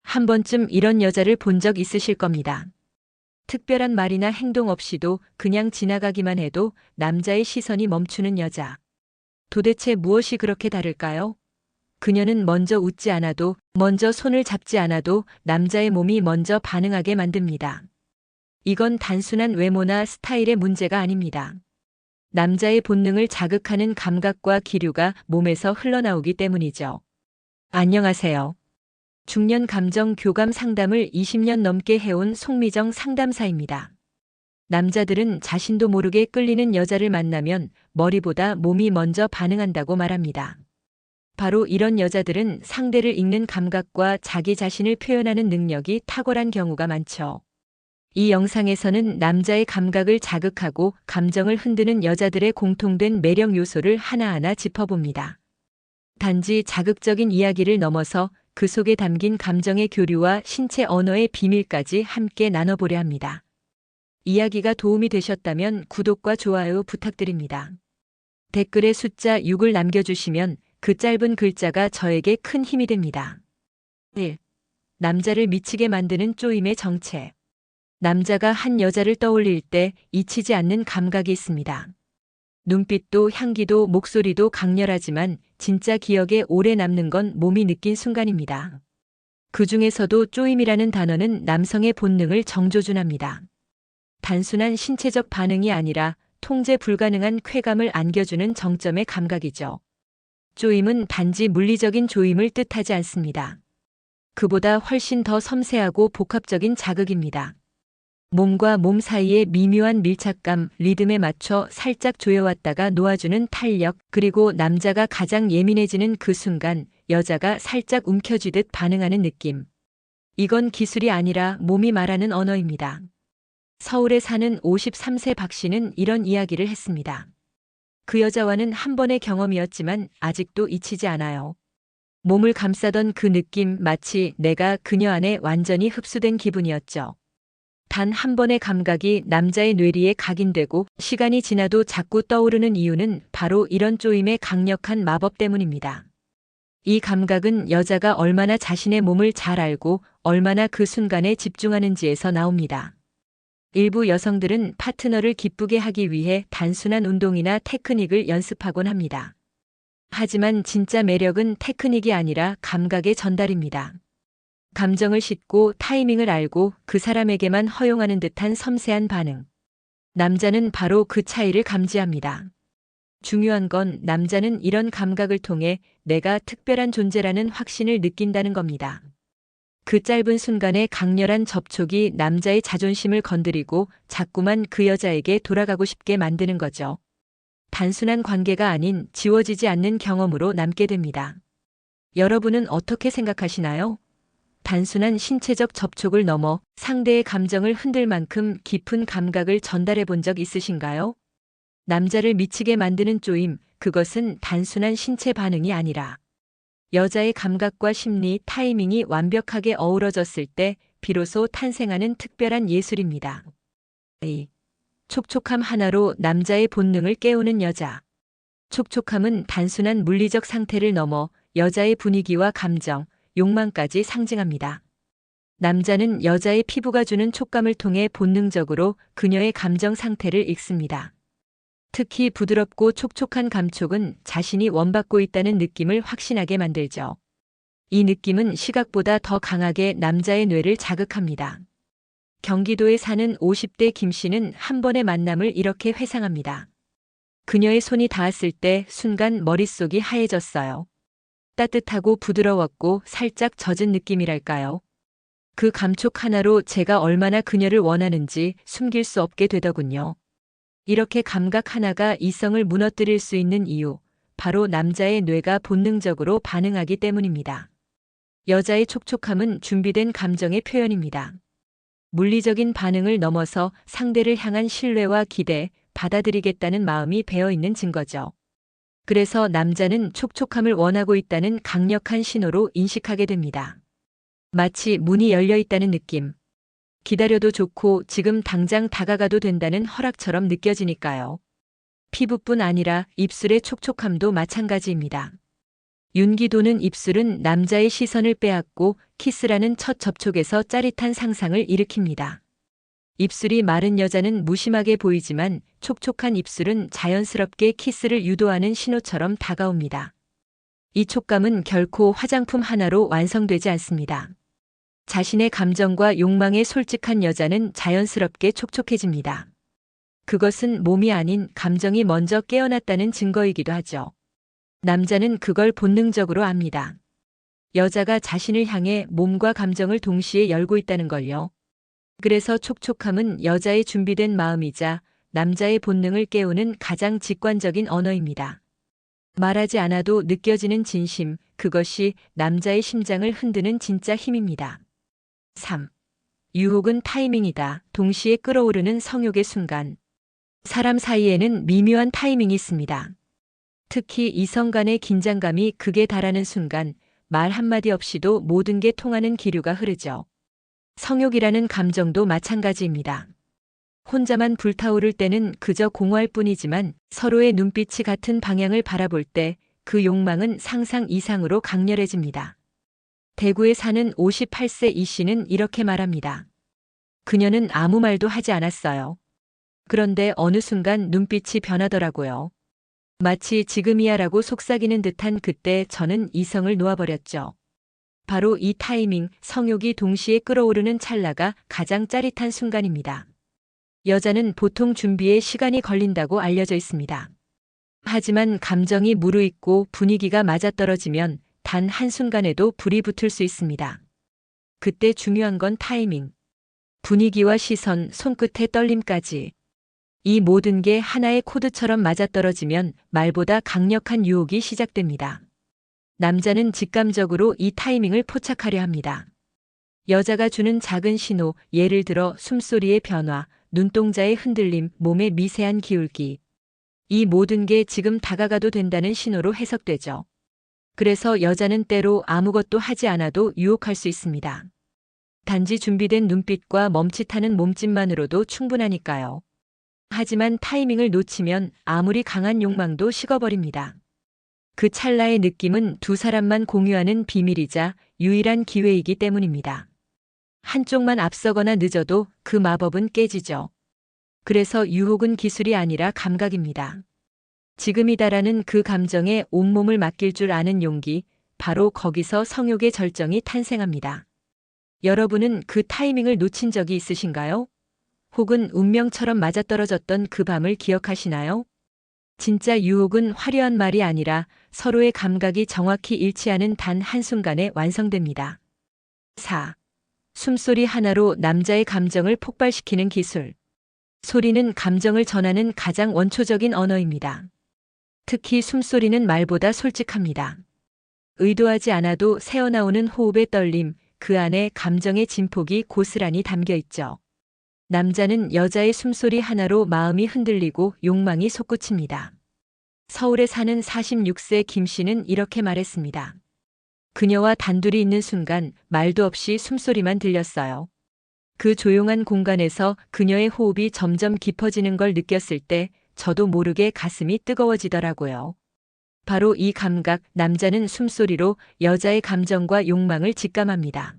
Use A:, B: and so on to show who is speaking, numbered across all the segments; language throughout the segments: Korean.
A: 한 번쯤 이런 여자를 본 적 있으실 겁니다. 특별한 말이나 행동 없이도 그냥 지나가기만 해도 남자의 시선이 멈추는 여자. 도대체 무엇이 그렇게 다를까요? 그녀는 먼저 웃지 않아도, 먼저 손을 잡지 않아도 남자의 몸이 먼저 반응하게 만듭니다. 이건 단순한 외모나 스타일의 문제가 아닙니다. 남자의 본능을 자극하는 감각과 기류가 몸에서 흘러나오기 때문이죠. 안녕하세요. 중년 감정 교감 상담을 20년 넘게 해온 송미정 상담사입니다. 남자들은 자신도 모르게 끌리는 여자를 만나면 머리보다 몸이 먼저 반응한다고 말합니다. 바로 이런 여자들은 상대를 읽는 감각과 자기 자신을 표현하는 능력이 탁월한 경우가 많죠. 이 영상에서는 남자의 감각을 자극하고 감정을 흔드는 여자들의 공통된 매력 요소를 하나하나 짚어봅니다. 단지 자극적인 이야기를 넘어서 그 속에 담긴 감정의 교류와 신체 언어의 비밀까지 함께 나눠보려 합니다. 이야기가 도움이 되셨다면 구독과 좋아요 부탁드립니다. 댓글에 숫자 6을 남겨주시면 그 짧은 글자가 저에게 큰 힘이 됩니다. 1. 남자를 미치게 만드는 쪼임의 정체. 남자가 한 여자를 떠올릴 때 잊히지 않는 감각이 있습니다. 눈빛도 향기도 목소리도 강렬하지만 진짜 기억에 오래 남는 건 몸이 느낀 순간입니다. 그 중에서도 쪼임이라는 단어는 남성의 본능을 정조준합니다. 단순한 신체적 반응이 아니라 통제 불가능한 쾌감을 안겨주는 정점의 감각이죠. 쪼임은 단지 물리적인 조임을 뜻하지 않습니다. 그보다 훨씬 더 섬세하고 복합적인 자극입니다. 몸과 몸 사이의 미묘한 밀착감, 리듬에 맞춰 살짝 조여왔다가 놓아주는 탄력, 그리고 남자가 가장 예민해지는 그 순간 여자가 살짝 움켜쥐듯 반응하는 느낌. 이건 기술이 아니라 몸이 말하는 언어입니다. 서울에 사는 53세 박 씨는 이런 이야기를 했습니다. 그 여자와는 한 번의 경험이었지만 아직도 잊히지 않아요. 몸을 감싸던 그 느낌, 마치 내가 그녀 안에 완전히 흡수된 기분이었죠. 단 한 번의 감각이 남자의 뇌리에 각인되고 시간이 지나도 자꾸 떠오르는 이유는 바로 이런 쪼임의 강력한 마법 때문입니다. 이 감각은 여자가 얼마나 자신의 몸을 잘 알고 얼마나 그 순간에 집중하는지에서 나옵니다. 일부 여성들은 파트너를 기쁘게 하기 위해 단순한 운동이나 테크닉을 연습하곤 합니다. 하지만 진짜 매력은 테크닉이 아니라 감각의 전달입니다. 감정을 싣고 타이밍을 알고 그 사람에게만 허용하는 듯한 섬세한 반응. 남자는 바로 그 차이를 감지합니다. 중요한 건 남자는 이런 감각을 통해 내가 특별한 존재라는 확신을 느낀다는 겁니다. 그 짧은 순간의 강렬한 접촉이 남자의 자존심을 건드리고 자꾸만 그 여자에게 돌아가고 싶게 만드는 거죠. 단순한 관계가 아닌 지워지지 않는 경험으로 남게 됩니다. 여러분은 어떻게 생각하시나요? 단순한 신체적 접촉을 넘어 상대의 감정을 흔들 만큼 깊은 감각을 전달해 본 적 있으신가요? 남자를 미치게 만드는 쪼임, 그것은 단순한 신체 반응이 아니라 여자의 감각과 심리, 타이밍이 완벽하게 어우러졌을 때 비로소 탄생하는 특별한 예술입니다. 이 촉촉함 하나로 남자의 본능을 깨우는 여자. 촉촉함은 단순한 물리적 상태를 넘어 여자의 분위기와 감정, 욕망까지 상징합니다. 남자는 여자의 피부가 주는 촉감을 통해 본능적으로 그녀의 감정 상태를 읽습니다. 특히 부드럽고 촉촉한 감촉은 자신이 원받고 있다는 느낌을 확신하게 만들죠. 이 느낌은 시각보다 더 강하게 남자의 뇌를 자극합니다. 경기도에 사는 50대 김 씨는 한 번의 만남을 이렇게 회상합니다. 그녀의 손이 닿았을 때 순간 머릿속이 하얘졌어요. 따뜻하고 부드러웠고 살짝 젖은 느낌이랄까요. 그 감촉 하나로 제가 얼마나 그녀를 원하는지 숨길 수 없게 되더군요. 이렇게 감각 하나가 이성을 무너뜨릴 수 있는 이유, 바로 남자의 뇌가 본능적으로 반응하기 때문입니다. 여자의 촉촉함은 준비된 감정의 표현입니다. 물리적인 반응을 넘어서 상대를 향한 신뢰와 기대, 받아들이겠다는 마음이 배어있는 증거죠. 그래서 남자는 촉촉함을 원하고 있다는 강력한 신호로 인식하게 됩니다. 마치 문이 열려 있다는 느낌. 기다려도 좋고 지금 당장 다가가도 된다는 허락처럼 느껴지니까요. 피부뿐 아니라 입술의 촉촉함도 마찬가지입니다. 윤기 도는 입술은 남자의 시선을 빼앗고 키스라는 첫 접촉에서 짜릿한 상상을 일으킵니다. 입술이 마른 여자는 무심하게 보이지만 촉촉한 입술은 자연스럽게 키스를 유도하는 신호처럼 다가옵니다. 이 촉감은 결코 화장품 하나로 완성되지 않습니다. 자신의 감정과 욕망에 솔직한 여자는 자연스럽게 촉촉해집니다. 그것은 몸이 아닌 감정이 먼저 깨어났다는 증거이기도 하죠. 남자는 그걸 본능적으로 압니다. 여자가 자신을 향해 몸과 감정을 동시에 열고 있다는 걸요. 그래서 촉촉함은 여자의 준비된 마음이자 남자의 본능을 깨우는 가장 직관적인 언어입니다. 말하지 않아도 느껴지는 진심, 그것이 남자의 심장을 흔드는 진짜 힘입니다. 3. 유혹은 타이밍이다. 동시에 끓어오르는 성욕의 순간. 사람 사이에는 미묘한 타이밍이 있습니다. 특히 이성 간의 긴장감이 극에 달하는 순간 말 한마디 없이도 모든 게 통하는 기류가 흐르죠. 성욕이라는 감정도 마찬가지입니다. 혼자만 불타오를 때는 그저 공허할 뿐이지만 서로의 눈빛이 같은 방향을 바라볼 때 그 욕망은 상상 이상으로 강렬해집니다. 대구에 사는 58세 이 씨는 이렇게 말합니다. 그녀는 아무 말도 하지 않았어요. 그런데 어느 순간 눈빛이 변하더라고요. 마치 지금이야라고 속삭이는 듯한 그때 저는 이성을 놓아버렸죠. 바로 이 타이밍, 성욕이 동시에 끓어오르는 찰나가 가장 짜릿한 순간입니다. 여자는 보통 준비에 시간이 걸린다고 알려져 있습니다. 하지만 감정이 무르익고 분위기가 맞아떨어지면 단 한순간에도 불이 붙을 수 있습니다. 그때 중요한 건 타이밍. 분위기와 시선, 손끝의 떨림까지. 이 모든 게 하나의 코드처럼 맞아떨어지면 말보다 강력한 유혹이 시작됩니다. 남자는 직감적으로 이 타이밍을 포착하려 합니다. 여자가 주는 작은 신호, 예를 들어 숨소리의 변화, 눈동자의 흔들림, 몸의 미세한 기울기. 이 모든 게 지금 다가가도 된다는 신호로 해석되죠. 그래서 여자는 때로 아무것도 하지 않아도 유혹할 수 있습니다. 단지 준비된 눈빛과 멈칫하는 몸짓만으로도 충분하니까요. 하지만 타이밍을 놓치면 아무리 강한 욕망도 식어버립니다. 그 찰나의 느낌은 두 사람만 공유하는 비밀이자 유일한 기회이기 때문입니다. 한쪽만 앞서거나 늦어도 그 마법은 깨지죠. 그래서 유혹은 기술이 아니라 감각입니다. 지금이다라는 그 감정에 온몸을 맡길 줄 아는 용기, 바로 거기서 성욕의 절정이 탄생합니다. 여러분은 그 타이밍을 놓친 적이 있으신가요? 혹은 운명처럼 맞아떨어졌던 그 밤을 기억하시나요? 진짜 유혹은 화려한 말이 아니라 서로의 감각이 정확히 일치하는 단 한순간에 완성됩니다. 4. 숨소리 하나로 남자의 감정을 폭발시키는 기술. 소리는 감정을 전하는 가장 원초적인 언어입니다. 특히 숨소리는 말보다 솔직합니다. 의도하지 않아도 새어나오는 호흡의 떨림, 그 안에 감정의 진폭이 고스란히 담겨 있죠. 남자는 여자의 숨소리 하나로 마음이 흔들리고 욕망이 솟구칩니다. 서울에 사는 46세 김 씨는 이렇게 말했습니다. 그녀와 단둘이 있는 순간 말도 없이 숨소리만 들렸어요. 그 조용한 공간에서 그녀의 호흡이 점점 깊어지는 걸 느꼈을 때 저도 모르게 가슴이 뜨거워지더라고요. 바로 이 감각, 남자는 숨소리로 여자의 감정과 욕망을 직감합니다.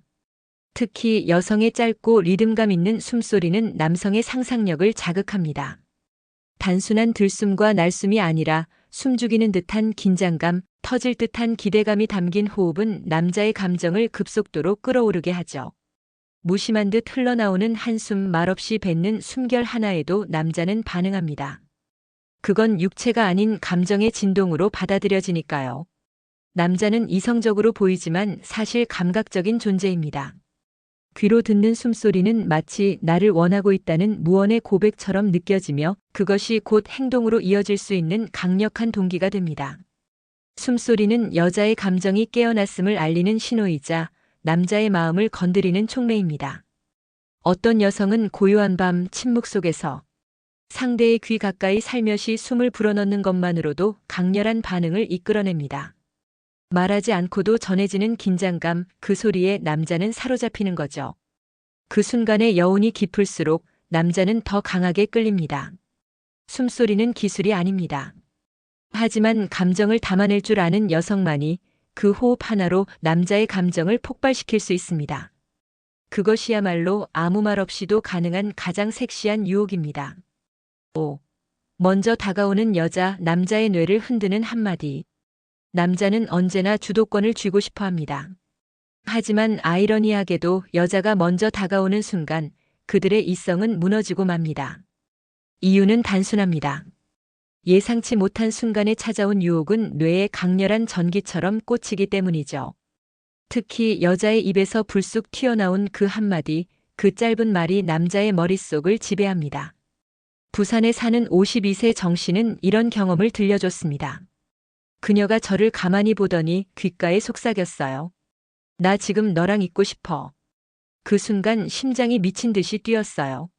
A: 특히 여성의 짧고 리듬감 있는 숨소리는 남성의 상상력을 자극합니다. 단순한 들숨과 날숨이 아니라 숨죽이는 듯한 긴장감, 터질 듯한 기대감이 담긴 호흡은 남자의 감정을 급속도로 끌어오르게 하죠. 무심한 듯 흘러나오는 한숨, 말없이 뱉는 숨결 하나에도 남자는 반응합니다. 그건 육체가 아닌 감정의 진동으로 받아들여지니까요. 남자는 이성적으로 보이지만 사실 감각적인 존재입니다. 귀로 듣는 숨소리는 마치 나를 원하고 있다는 무언의 고백처럼 느껴지며 그것이 곧 행동으로 이어질 수 있는 강력한 동기가 됩니다. 숨소리는 여자의 감정이 깨어났음을 알리는 신호이자 남자의 마음을 건드리는 촉매입니다. 어떤 여성은 고요한 밤 침묵 속에서 상대의 귀 가까이 살며시 숨을 불어넣는 것만으로도 강렬한 반응을 이끌어냅니다. 말하지 않고도 전해지는 긴장감, 그 소리에 남자는 사로잡히는 거죠. 그 순간의 여운이 깊을수록 남자는 더 강하게 끌립니다. 숨소리는 기술이 아닙니다. 하지만 감정을 담아낼 줄 아는 여성만이 그 호흡 하나로 남자의 감정을 폭발시킬 수 있습니다. 그것이야말로 아무 말 없이도 가능한 가장 섹시한 유혹입니다. 5. 먼저 다가오는 여자, 남자의 뇌를 흔드는 한마디. 남자는 언제나 주도권을 쥐고 싶어 합니다. 하지만 아이러니하게도 여자가 먼저 다가오는 순간 그들의 이성은 무너지고 맙니다. 이유는 단순합니다. 예상치 못한 순간에 찾아온 유혹은 뇌에 강렬한 전기처럼 꽂히기 때문이죠. 특히 여자의 입에서 불쑥 튀어나온 그 한마디, 그 짧은 말이 남자의 머릿속을 지배합니다. 부산에 사는 52세 정 씨는 이런 경험을 들려줬습니다. 그녀가 저를 가만히 보더니 귓가에 속삭였어요. 나 지금 너랑 있고 싶어. 그 순간 심장이 미친 듯이 뛰었어요.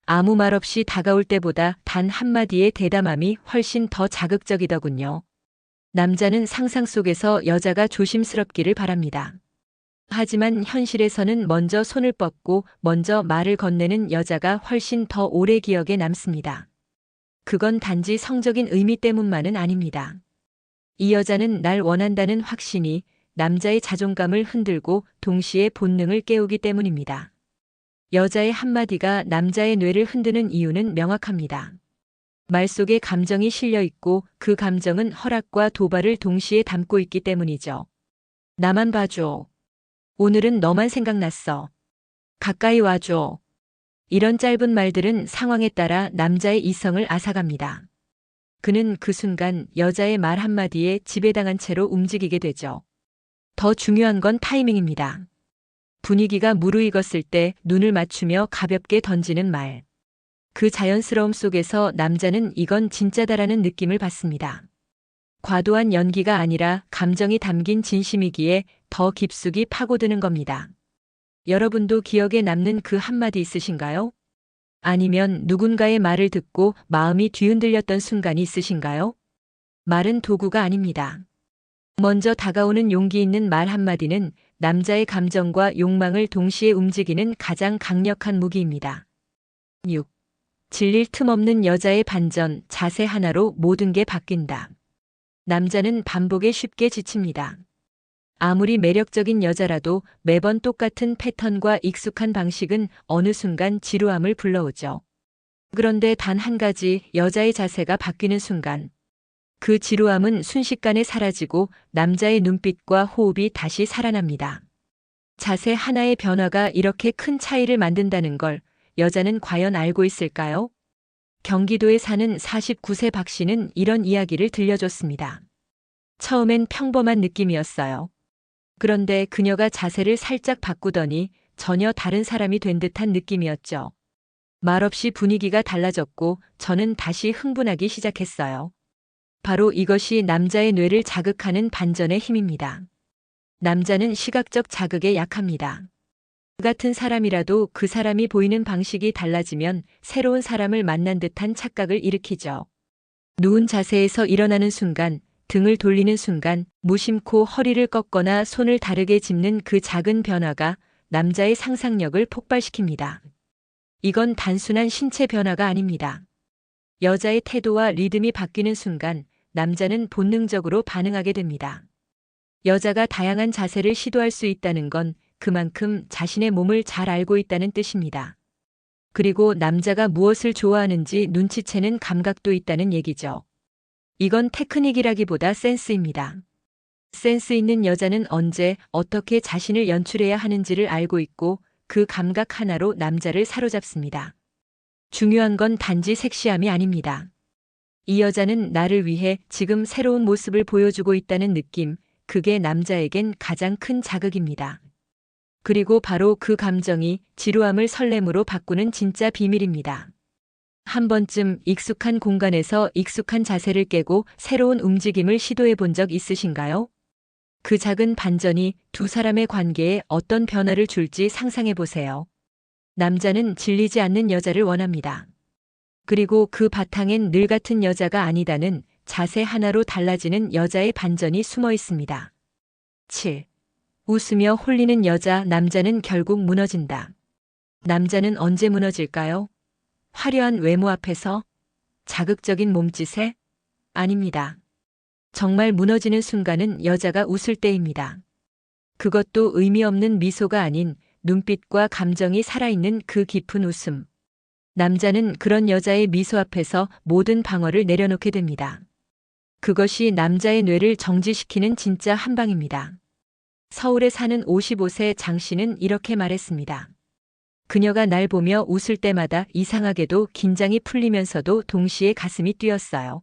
A: 아무 말 없이 다가올 때보다 단 한마디의 대담함이 훨씬 더 자극적이더군요. 남자는 상상 속에서 여자가 조심스럽기를 바랍니다. 하지만 현실에서는 먼저 손을 뻗고 먼저 말을 건네는 여자가 훨씬 더 오래 기억에 남습니다. 그건 단지 성적인 의미 때문만은 아닙니다. 이 여자는 날 원한다는 확신이 남자의 자존감을 흔들고 동시에 본능을 깨우기 때문입니다. 여자의 한마디가 남자의 뇌를 흔드는 이유는 명확합니다. 말 속에 감정이 실려 있고 그 감정은 허락과 도발을 동시에 담고 있기 때문이죠. 나만 봐줘. 오늘은 너만 생각났어. 가까이 와줘. 이런 짧은 말들은 상황에 따라 남자의 이성을 앗아갑니다. 그는 그 순간 여자의 말 한마디에 지배당한 채로 움직이게 되죠. 더 중요한 건 타이밍입니다. 분위기가 무르익었을 때 눈을 맞추며 가볍게 던지는 말. 그 자연스러움 속에서 남자는 이건 진짜다라는 느낌을 받습니다. 과도한 연기가 아니라 감정이 담긴 진심이기에 더 깊숙이 파고드는 겁니다. 여러분도 기억에 남는 그 한마디 있으신가요? 아니면 누군가의 말을 듣고 마음이 뒤흔들렸던 순간이 있으신가요? 말은 도구가 아닙니다. 먼저 다가오는 용기 있는 말 한마디는 남자의 감정과 욕망을 동시에 움직이는 가장 강력한 무기입니다. 6. 질릴 틈 없는 여자의 반전, 자세 하나로 모든 게 바뀐다. 남자는 반복에 쉽게 지칩니다. 아무리 매력적인 여자라도 매번 똑같은 패턴과 익숙한 방식은 어느 순간 지루함을 불러오죠. 그런데 단 한 가지, 여자의 자세가 바뀌는 순간 그 지루함은 순식간에 사라지고 남자의 눈빛과 호흡이 다시 살아납니다. 자세 하나의 변화가 이렇게 큰 차이를 만든다는 걸 여자는 과연 알고 있을까요? 경기도에 사는 49세 박 씨는 이런 이야기를 들려줬습니다. 처음엔 평범한 느낌이었어요. 그런데 그녀가 자세를 살짝 바꾸더니 전혀 다른 사람이 된 듯한 느낌이었죠. 말없이 분위기가 달라졌고 저는 다시 흥분하기 시작했어요. 바로 이것이 남자의 뇌를 자극하는 반전의 힘입니다. 남자는 시각적 자극에 약합니다. 같은 사람이라도 그 사람이 보이는 방식이 달라지면 새로운 사람을 만난 듯한 착각을 일으키죠. 누운 자세에서 일어나는 순간, 등을 돌리는 순간, 무심코 허리를 꺾거나 손을 다르게 짚는 그 작은 변화가 남자의 상상력을 폭발시킵니다. 이건 단순한 신체 변화가 아닙니다. 여자의 태도와 리듬이 바뀌는 순간 남자는 본능적으로 반응하게 됩니다. 여자가 다양한 자세를 시도할 수 있다는 건 그만큼 자신의 몸을 잘 알고 있다는 뜻입니다. 그리고 남자가 무엇을 좋아하는지 눈치채는 감각도 있다는 얘기죠. 이건 테크닉이라기보다 센스입니다. 센스 있는 여자는 언제 어떻게 자신을 연출해야 하는지를 알고 있고 그 감각 하나로 남자를 사로잡습니다. 중요한 건 단지 섹시함이 아닙니다. 이 여자는 나를 위해 지금 새로운 모습을 보여주고 있다는 느낌, 그게 남자에겐 가장 큰 자극입니다. 그리고 바로 그 감정이 지루함을 설렘으로 바꾸는 진짜 비밀입니다. 한 번쯤 익숙한 공간에서 익숙한 자세를 깨고 새로운 움직임을 시도해 본 적 있으신가요? 그 작은 반전이 두 사람의 관계에 어떤 변화를 줄지 상상해 보세요. 남자는 질리지 않는 여자를 원합니다. 그리고 그 바탕엔 늘 같은 여자가 아니다는 자세 하나로 달라지는 여자의 반전이 숨어 있습니다. 7. 웃으며 홀리는 여자, 남자는 결국 무너진다. 남자는 언제 무너질까요? 화려한 외모 앞에서? 자극적인 몸짓에? 아닙니다. 정말 무너지는 순간은 여자가 웃을 때입니다. 그것도 의미 없는 미소가 아닌 눈빛과 감정이 살아있는 그 깊은 웃음. 남자는 그런 여자의 미소 앞에서 모든 방어를 내려놓게 됩니다. 그것이 남자의 뇌를 정지시키는 진짜 한방입니다. 서울에 사는 55세 장 씨는 이렇게 말했습니다. 그녀가 날 보며 웃을 때마다 이상하게도 긴장이 풀리면서도 동시에 가슴이 뛰었어요.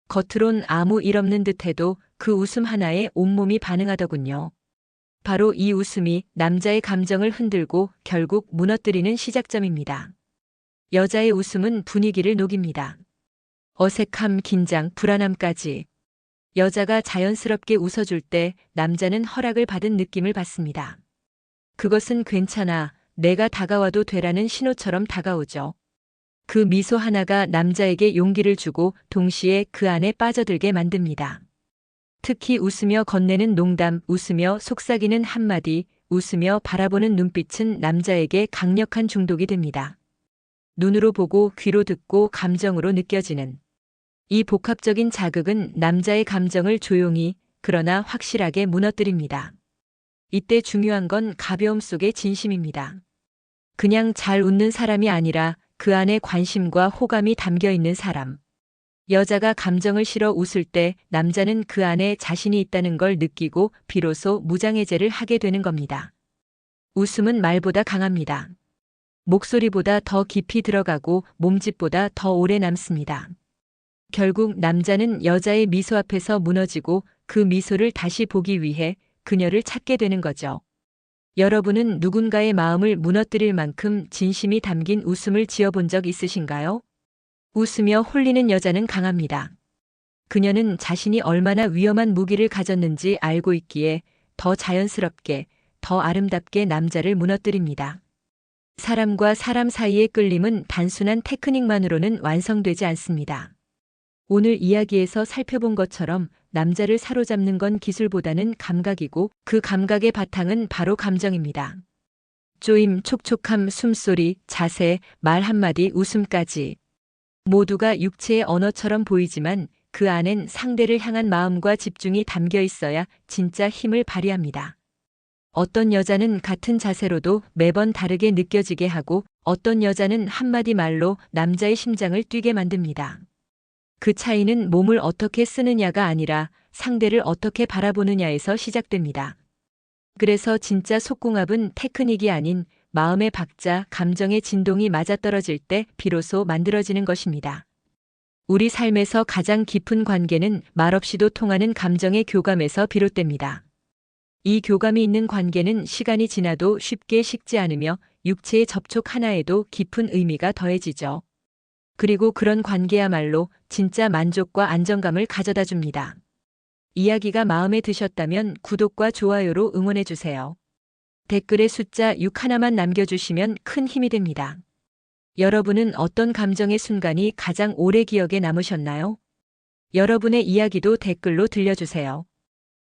A: 겉으론 아무 일 없는 듯해도 그 웃음 하나에 온몸이 반응하더군요. 바로 이 웃음이 남자의 감정을 흔들고 결국 무너뜨리는 시작점입니다. 여자의 웃음은 분위기를 녹입니다. 어색함, 긴장, 불안함까지. 여자가 자연스럽게 웃어줄 때 남자는 허락을 받은 느낌을 받습니다. 그것은 괜찮아, 내가 다가와도 되라는 신호처럼 다가오죠. 그 미소 하나가 남자에게 용기를 주고 동시에 그 안에 빠져들게 만듭니다. 특히 웃으며 건네는 농담, 웃으며 속삭이는 한마디, 웃으며 바라보는 눈빛은 남자에게 강력한 중독이 됩니다. 눈으로 보고 귀로 듣고 감정으로 느껴지는 이 복합적인 자극은 남자의 감정을 조용히 그러나 확실하게 무너뜨립니다. 이때 중요한 건 가벼움 속의 진심입니다. 그냥 잘 웃는 사람이 아니라 그 안에 관심과 호감이 담겨 있는 사람. 여자가 감정을 실어 웃을 때 남자는 그 안에 자신이 있다는 걸 느끼고 비로소 무장해제를 하게 되는 겁니다. 웃음은 말보다 강합니다. 목소리보다 더 깊이 들어가고 몸짓보다 더 오래 남습니다. 결국 남자는 여자의 미소 앞에서 무너지고 그 미소를 다시 보기 위해 그녀를 찾게 되는 거죠. 여러분은 누군가의 마음을 무너뜨릴 만큼 진심이 담긴 웃음을 지어본 적 있으신가요? 웃으며 홀리는 여자는 강합니다. 그녀는 자신이 얼마나 위험한 무기를 가졌는지 알고 있기에 더 자연스럽게, 더 아름답게 남자를 무너뜨립니다. 사람과 사람 사이의 끌림은 단순한 테크닉만으로는 완성되지 않습니다. 오늘 이야기에서 살펴본 것처럼 남자를 사로잡는 건 기술보다는 감각이고 그 감각의 바탕은 바로 감정입니다. 쪼임, 촉촉함, 숨소리, 자세, 말 한마디, 웃음까지. 모두가 육체의 언어처럼 보이지만 그 안엔 상대를 향한 마음과 집중이 담겨 있어야 진짜 힘을 발휘합니다. 어떤 여자는 같은 자세로도 매번 다르게 느껴지게 하고 어떤 여자는 한마디 말로 남자의 심장을 뛰게 만듭니다. 그 차이는 몸을 어떻게 쓰느냐가 아니라 상대를 어떻게 바라보느냐에서 시작됩니다. 그래서 진짜 속궁합은 테크닉이 아닌 마음의 박자, 감정의 진동이 맞아떨어질 때 비로소 만들어지는 것입니다. 우리 삶에서 가장 깊은 관계는 말없이도 통하는 감정의 교감에서 비롯됩니다. 이 교감이 있는 관계는 시간이 지나도 쉽게 식지 않으며 육체의 접촉 하나에도 깊은 의미가 더해지죠. 그리고 그런 관계야말로 진짜 만족과 안정감을 가져다 줍니다. 이야기가 마음에 드셨다면 구독과 좋아요로 응원해주세요. 댓글에 숫자 6 하나만 남겨주시면 큰 힘이 됩니다. 여러분은 어떤 감정의 순간이 가장 오래 기억에 남으셨나요? 여러분의 이야기도 댓글로 들려주세요.